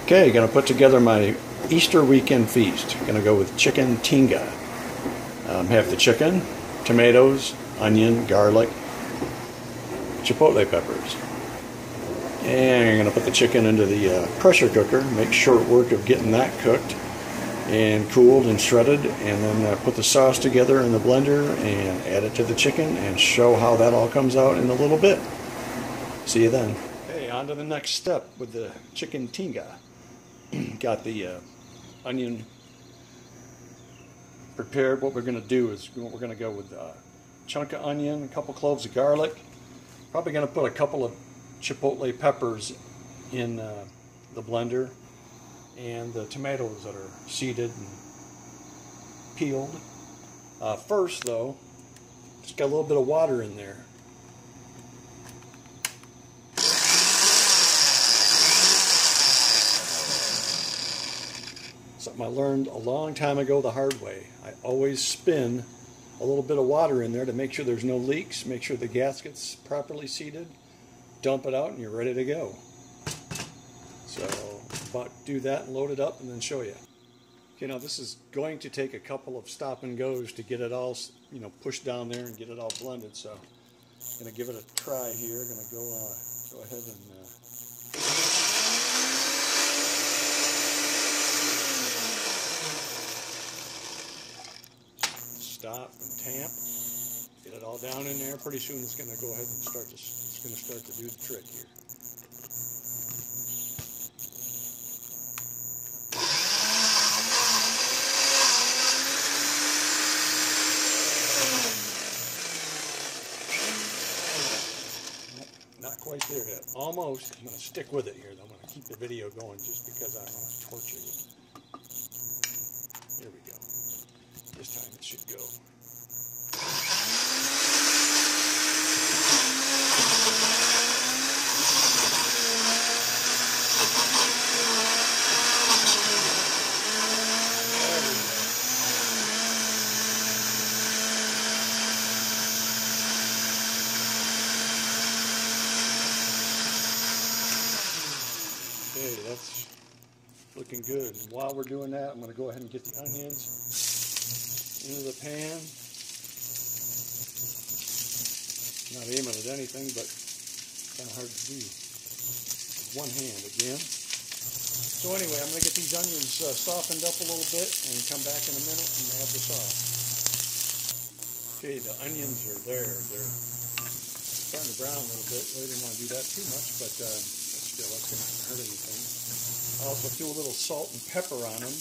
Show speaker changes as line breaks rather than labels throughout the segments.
Okay, gonna put together my Easter weekend feast. Gonna go with chicken tinga. Have the chicken, tomatoes, onion, garlic, chipotle peppers. And I'm gonna put the chicken into the pressure cooker, make short work of getting that cooked and cooled and shredded, and then put the sauce together in the blender and add it to the chicken and show how that all comes out in a little bit. See you then. Okay, on to the next step with the chicken tinga. Got the onion prepared. What we're going to do is we're going to go with a chunk of onion, a couple cloves of garlic. Probably going to put a couple of chipotle peppers in the blender, and the tomatoes that are seeded and peeled. First though, just got a little bit of water in there. Something I learned a long time ago the hard way. I always spin a little bit of water in there to make sure there's no leaks, make sure the gasket's properly seated, dump it out, and you're ready to go. So about do that and load it up and then show you. Okay, now this is going to take a couple of stop and goes to get it all, pushed down there and get it all blended. So I'm going to give it a try here. I'm going to go ahead and stop and tamp, get it all down in there. Pretty soon it's going to go ahead and start to do the trick here. Not quite there yet. Almost. I'm going to stick with it here. I'm going to keep the video going just because I don't want to torture you. Here we go. This time it should go. Okay, that's looking good. And while we're doing that, I'm going to go ahead and get the onions into the pan. Not aiming at anything, but kind of hard to do with one hand again. So anyway, I'm going to get these onions softened up a little bit and come back in a minute and add the sauce. Okay, the onions are there. They're starting to brown a little bit. Really didn't want to do that too much, but still, that's going to hurt anything. I also threw a little salt and pepper on them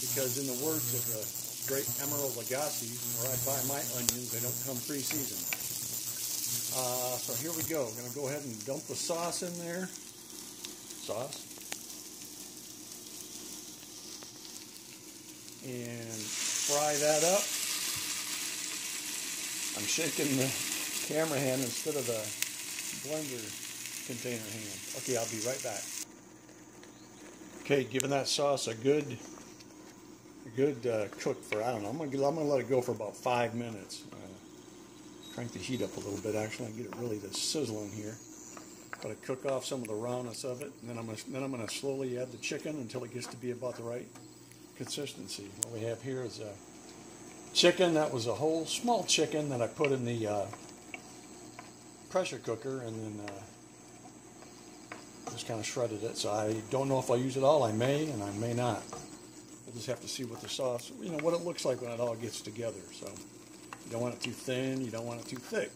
because in the words of the great Emeril Lagasse, where I buy my onions, they don't come pre-seasoned. So here we go. I'm going to go ahead and dump the sauce in there. And fry that up. I'm shaking the camera hand instead of the blender container hand. Okay, I'll be right back. Okay, giving that sauce a good cook for, I don't know, I'm gonna let it go for about 5 minutes. Crank the heat up a little bit actually and get it really to sizzle in here. Gotta cook off some of the rawness of it, and then I'm gonna slowly add the chicken until it gets to be about the right consistency. What we have here is a chicken that was a whole small chicken that I put in the pressure cooker and then just kind of shredded it. So I don't know if I'll use it all. I may and I may not. We'll just have to see what the sauce, what it looks like when it all gets together. So you don't want it too thin, you don't want it too thick.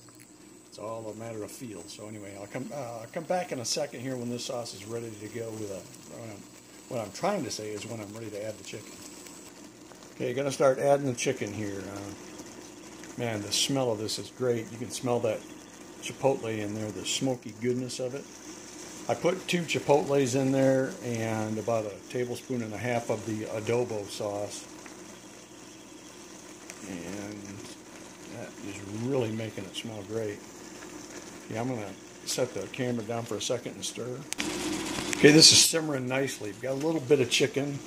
It's all a matter of feel. So anyway, I'll come back in a second here when this sauce is ready to go with what I'm trying to say is when I'm ready to add the chicken. Okay, going to start adding the chicken here. Man, the smell of this is great. You can smell that chipotle in there, the smoky goodness of it. I put 2 chipotles in there and about 1.5 tablespoons of the adobo sauce. And that is really making it smell great. Yeah, I'm going to set the camera down for a second and stir. Okay, this is simmering nicely. We've got a little bit of chicken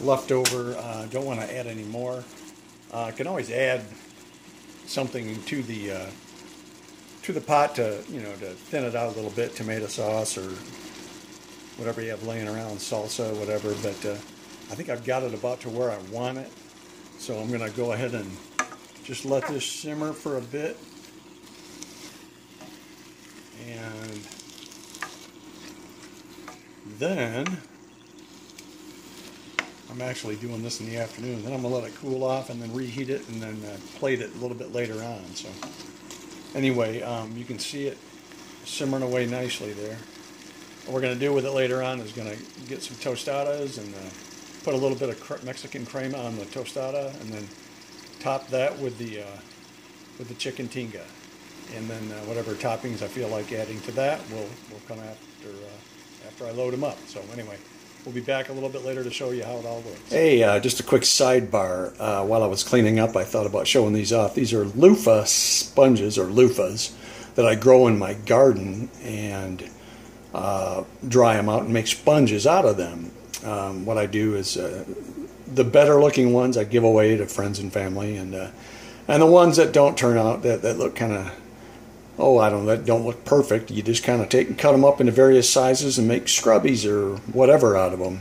left over. Don't want to add any more. I can always add something to to the pot to, you know, to thin it out a little bit, tomato sauce or whatever you have laying around, salsa, whatever. But I think I've got it about to where I want it. So I'm going to go ahead and just let this simmer for a bit. And then I'm actually doing this in the afternoon. Then I'm going to let it cool off and then reheat it and then plate it a little bit later on. So anyway, you can see it simmering away nicely there. What we're going to do with it later on is going to get some tostadas and put a little bit of Mexican crema on the tostada and then top that with the chicken tinga. And then whatever toppings I feel like adding to that will come after I load them up. So anyway, we'll be back a little bit later to show you how it all works. Hey, just a quick sidebar. While I was cleaning up, I thought about showing these off. These are loofah sponges, or loofahs, that I grow in my garden and dry them out and make sponges out of them. What I do is the better looking ones I give away to friends and family, and the ones that don't turn out, that look kind of, that don't look perfect, you just kind of take and cut them up into various sizes and make scrubbies or whatever out of them.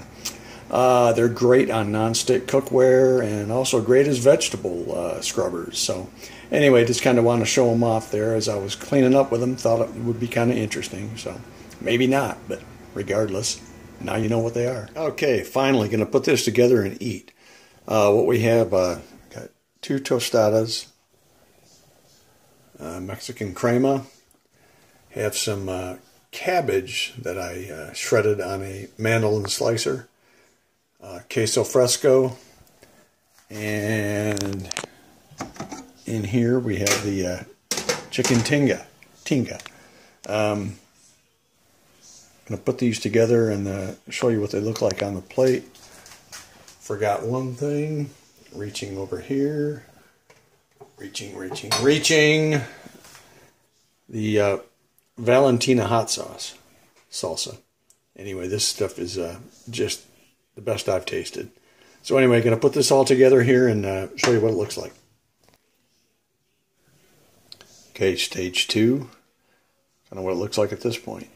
They're great on non-stick cookware and also great as vegetable scrubbers. So anyway, just kind of want to show them off there as I was cleaning up with them. Thought it would be kind of interesting. So maybe not, but regardless, now you know what they are. Okay, finally going to put this together and eat. What we have, got 2 tostadas, Mexican crema, have some cabbage that I shredded on a mandolin slicer, queso fresco, and in here we have the chicken tinga. I'm going to put these together and show you what they look like on the plate. Forgot one thing, reaching over here. Reaching. The Valentina hot salsa. Anyway, this stuff is just the best I've tasted. So anyway, going to put this all together here and show you what it looks like. Okay, stage 2. Kind of what it looks like at this point.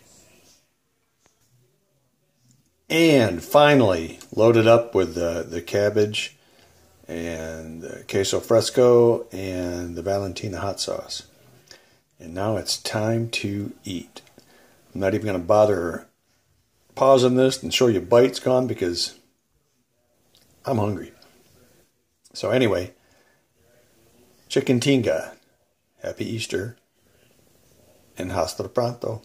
And finally, loaded up with the cabbage and the queso fresco and the Valentina hot sauce. And now it's time to eat. I'm not even going to bother pausing this and show you bites gone because I'm hungry. So anyway, chicken tinga, happy Easter, and hasta pronto.